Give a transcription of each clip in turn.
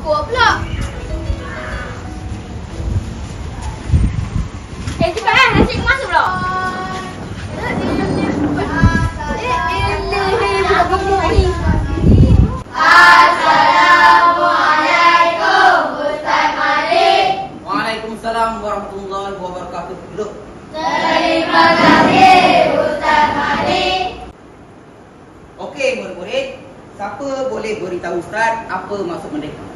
Kuat pula. Cepat nasi masuk pula. Assalamualaikum Ustaz Malik. Waalaikumsalam warahmatullahi wabarakatuh. Duduk. Terima kasih Ustaz Malik. Okey murid-murid, siapa boleh beritahu Ustaz apa maksud merdeka?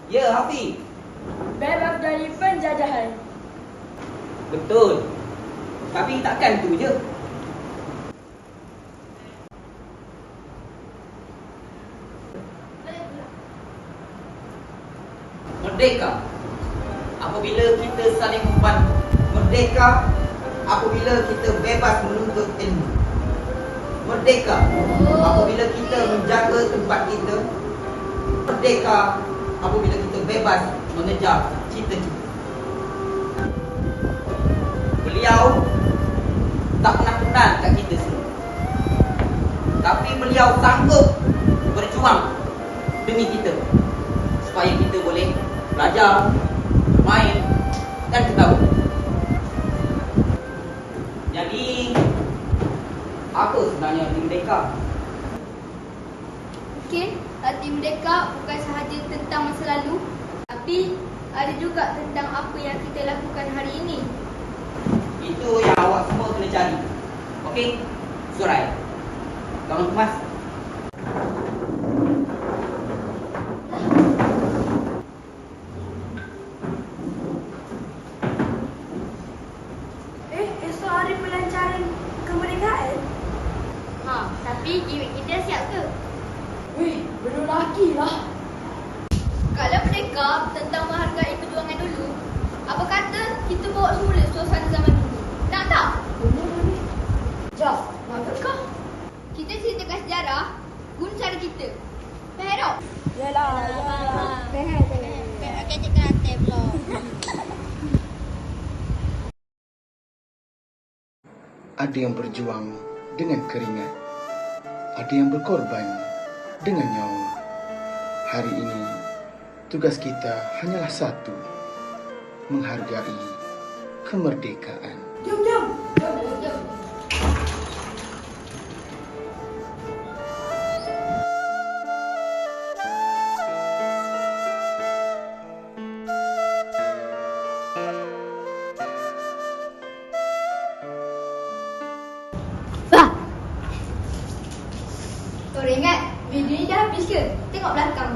Ya, Hafiz. Bebas dari penjajahan. Betul. Tapi takkan tu je. Merdeka apabila kita saling membantu. Merdeka apabila kita bebas menuntut ilmu. Merdeka apabila kita menjaga tempat kita. Merdeka apabila kita bebas mengejar cita-cita. Beliau tak pernah kenal kat kita semua, tapi beliau sanggup berjuang demi kita, supaya kita boleh belajar, bermain dan ketawa. Jadi, apa sebenarnya arti merdeka? Okey, arti merdeka bukan sahaja tentang masa lalu, tapi ada juga tentang apa yang kita lakukan hari ini. Itu yang awak semua kena cari. Okey? Surai. Tolong kemas. Esok hari pelancaran kemerdekaan. Tapi gimmick kita siap ke? Weh, belum lagi lah. Kalau merdeka tentang menghargai perjuangan dulu, apa kata kita bawa semula suasana zaman dulu? Nak tak? Jom, maksud kau? Kita ceritakan sejarah guna cara kita. Faham tak? Yalah. Kecik kerate pula. Ada yang berjuang dengan keringat, ada yang berkorban dengan nyawa. Hari ini, tugas kita hanyalah satu, menghargai kemerdekaan. Jom. Jom. Korang ingat video ni dah habis ke? Tengok belakang.